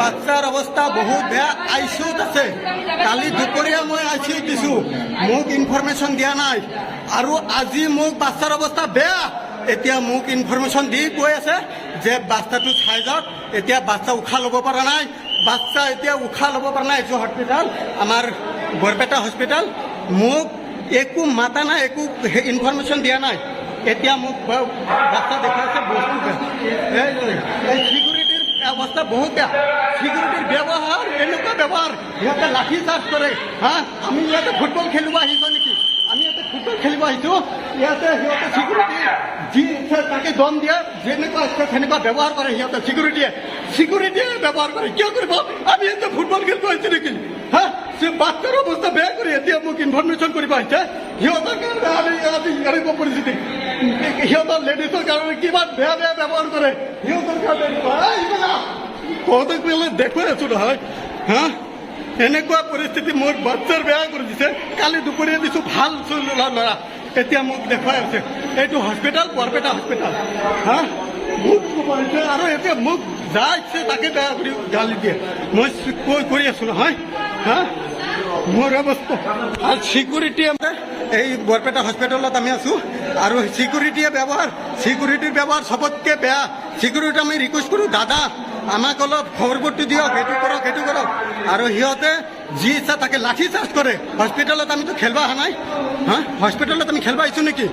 বাচ্চাৰ অৱস্থা বহুত বেয়া, আইচিউত আছে। কালি দুপৰীয়া মই আইচিউত দিছোঁ, মোক ইনফৰমেশ্যন দিয়া নাই। আৰু আজি মোক বাচ্চাৰ অৱস্থা বেয়া, এতিয়া মোক ইনফৰমেশ্যন দি কৈ আছে যে বাচ্চাটো চাই যাওক। এতিয়া বাচ্চা উশাহ ল'ব পৰা নাই, বাচ্চা এতিয়া উশাহ ল'ব পৰা নাই। এইটো হস্পিটেল আমাৰ বৰপেটা হস্পিটেল, মোক একো মাতা নাই, একো ইনফৰমেশ্যন দিয়া নাই। এতিয়া মোক বাচ্চা দেখাইছে বস্তু সিকিউৰিটিৰ অৱস্থা বহুত বেয়া। সিকিউৰিটিৰ ব্যৱহাৰ এনেকুৱা ব্যৱহাৰ, সিহঁতে লাঠি চাৰ্জ কৰে। আমি ইয়াতে ফুটবল খেলিব আহিছোঁ নেকি? আমি ইয়াতে ফুটবল খেলিব আহিছোঁ, ইয়াতে সিহঁতে সিকিউৰিটি যি ইচ্ছা তাকে দম দিয়ে, যেনেকুৱা ইচ্ছা সেনেকুৱা ব্যৱহাৰ কৰে সিহঁতে। সিকিউৰিটিয়ে ব্যৱহাৰ কৰে। কিয় কৰিব? আমি ইয়াতে ফুটবল খেলিব আহিছোঁ নেকি? বাচ্চাৰ অৱস্থা বেয়া কৰি এতিয়া মোক ইনফৰমেশ্যন কৰিব আহিছে। সিহঁতৰ কাৰণে এনেকুৱা পৰিস্থিতি, সিহঁতৰ লেডিজৰ কাৰণে কিমান বেয়া বেয়া ব্যৱহাৰ কৰে। সিহঁতৰ কাৰণে তহঁতক পেলাই দেখুৱাই আছো নহয়। এনেকুৱা পৰিস্থিতি মোৰ বাচ্চাৰ বেয়া কৰি দিছে। কালি দুপৰীয়া দিছোঁ ভাল ল'ৰা, এতিয়া মোক দেখুৱাই আছে। এইটো হস্পিটেল, বৰপেটা হস্পিটেল। মোক পাৰিছে আৰু এতিয়া মোক যা ইচ্ছে তাকে বেয়া কৰি গালি দিয়ে। মই কৈ কৰি আছো নহয়। মোৰ অৱস্থা আৰু সিকিউৰিটিয়ে এই বৰপেটা হস্পিটেলত আমি আছোঁ, আৰু সিকিউৰিটিৰ ব্যৱহাৰ চবতকৈ বেয়া। সিকিউৰিটি আমি ৰিকুৱেষ্ট কৰোঁ, দাদা আমাক অলপ খবৰটো দিয়ক, এইটো কৰক সেইটো কৰক। আৰু সিহঁতে যি ইচ্ছা তাকে লাঠি চাৰ্জ কৰে। হস্পিটেলত আমিতো খেলিব অহা নাই। হস্পিটেলত আমি খেলিব আহিছোঁ নেকি?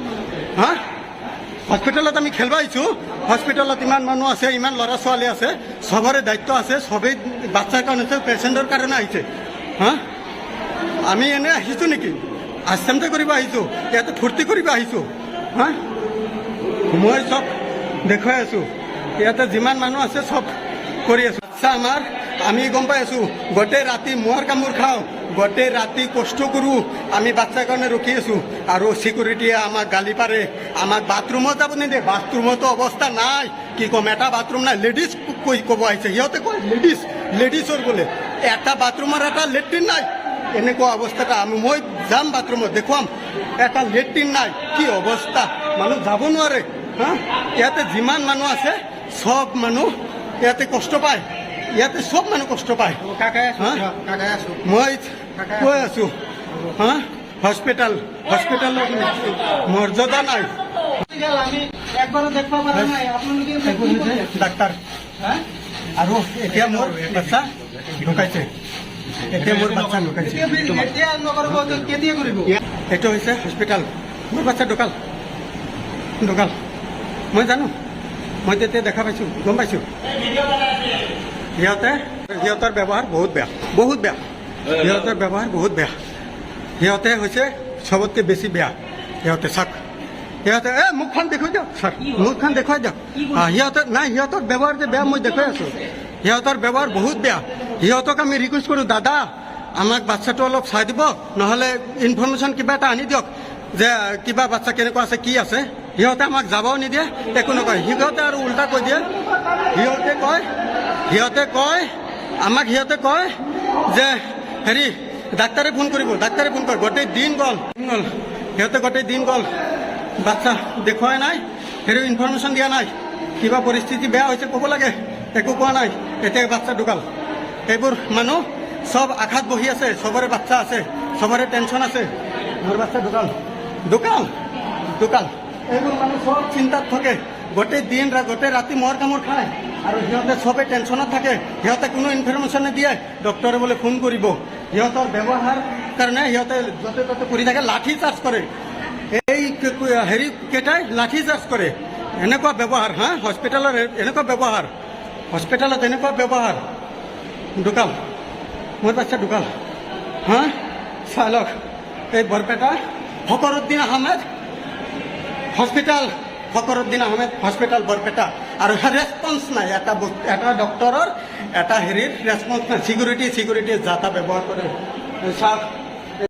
হস্পিটেলত আমি খেলিব আহিছোঁ। হস্পিটেলত ইমান মানুহ আছে, ইমান ল'ৰা ছোৱালী আছে, চবৰে দায়িত্ব আছে। চবেই বাচ্চাৰ কাৰণে, পেচেণ্টৰ কাৰণে আহিছে। আমি এনে আহিছোঁ নেকি? আশ্চৰ্য কৰিব আহিছোঁ, ইয়াতে ফূৰ্তি কৰিব আহিছোঁ। মই চব দেখুৱাই আছোঁ, ইয়াতে যিমান মানুহ আছে চব কৰি আছোঁ। বাচ্চা আমাৰ, আমি গম পাই আছোঁ। গোটেই ৰাতি মহৰ কামোৰ খাওঁ, গোটেই ৰাতি কষ্ট কৰোঁ, আমি বাচ্চাৰ কাৰণে ৰখি আছোঁ। আৰু সিকিউৰিটিয়ে আমাক গালি পাৰে, আমাক বাথৰুমত যাব নিদিয়ে। বাথৰুমতো অৱস্থা নাই, কি ক'ম, এটা বাথৰুম নাই। লেডিজ ক'ব আহিছে, সিহঁতে কয় লেডিজৰ বোলে এটা বাথৰুমৰ এটা লেট্ৰিন নাই। এনেকুৱা অৱস্থাটা মই যাম বাথৰুমত দেখুৱাম, এটা লেট্ৰিন নাই। কি অৱস্থা, মানুহ যাব নোৱাৰে। ইয়াতে যিমান মানুহ আছে চব মানুহ ইয়াতে কষ্ট পায়, ইয়াতে চব মানুহ কষ্ট পায়। মই কৈ আছোঁ, হস্পিটেলত মৰ্যাদা নাই। ডাক্তাৰ আৰু এতিয়া মোৰ বাচ্চা ঢুকাইছে, এইটো হৈছে হস্পিটেল। মোৰ বাচ্চা ঢুকাল। মই জানো, মই তেতিয়া দেখা পাইছোঁ, গম পাইছোঁ। সিহঁতৰ ব্যৱহাৰ বহুত বেয়া। সিহঁতৰ ব্যৱহাৰ বহুত বেয়া। সিহঁতে হৈছে চবতকৈ বেছি বেয়া। সিহঁতে মুখখন দেখুৱাই দিয়ক ছাৰ, মুখখন দেখুৱাই দিয়ক। সিহঁতৰ ব্যৱহাৰ যে বেয়া মই দেখুৱাই আছোঁ। সিহঁতৰ ব্যৱহাৰ বহুত বেয়া। সিহঁতক আমি ৰিকুৱেষ্ট কৰোঁ, দাদা আমাক বাচ্চাটো অলপ চাই দিব, নহ'লে ইনফৰমেশ্যন কিবা এটা আনি দিয়ক যে কিবা বাচ্চা কেনেকুৱা আছে, কি আছে। সিহঁতে আমাক যাবও নিদিয়ে, একো নকয়। সিহঁতে আৰু উল্টা কৈ দিয়ে। সিহঁতে কয় যে হেৰি ডাক্তাৰে ফোন কৰিব। গোটেই দিন গ'ল। সিহঁতে গোটেই দিন গ'ল, বাচ্চা দেখুৱাই নাই, হেৰি ইনফৰমেশ্যন দিয়া নাই। কিবা পৰিস্থিতি বেয়া হৈছে ক'ব লাগে, একো কোৱা নাই। এতিয়া বাচ্চা ঢুকাল। এইবোৰ মানুহ চব আঘাত বহি আছে, চবৰে বাচ্চা আছে, চবৰে টেনশ্যন আছে। মোৰ বাচ্চা ঢুকাল। এইবোৰ মানুহ চব চিন্তাত থাকে, গোটেই দিন গোটেই ৰাতি মহৰ কামোৰ খায়। আৰু সিহঁতে চবেই টেনশ্যনত থাকে, সিহঁতে কোনো ইনফৰমেশ্যন নিদিয়ে। ডক্টৰে বোলে ফোন কৰিব। সিহঁতৰ ব্যৱহাৰ কাৰণে সিহঁতে য'তে ত'তে কৰি থাকে, লাঠি চাৰ্জ কৰে। এই হেৰি কেইটাই লাঠি চাৰ্জ কৰে। এনেকুৱা ব্যৱহাৰ, হস্পিটেলৰ এনেকুৱা ব্যৱহাৰ। ঢুকাল, মোৰ বাচ্চা ঢুকাল। চাই লওক, এই বৰপেটা ফকৰুদ্দিন আহমেদ হস্পিটেল বৰপেটা। আৰু ৰেছপন্স নাই, এটা ডক্টৰৰ এটা হেৰিৰ ৰেছপন্স নাই। সিকিউৰিটি যাতা ব্যৱহাৰ কৰে। চাওক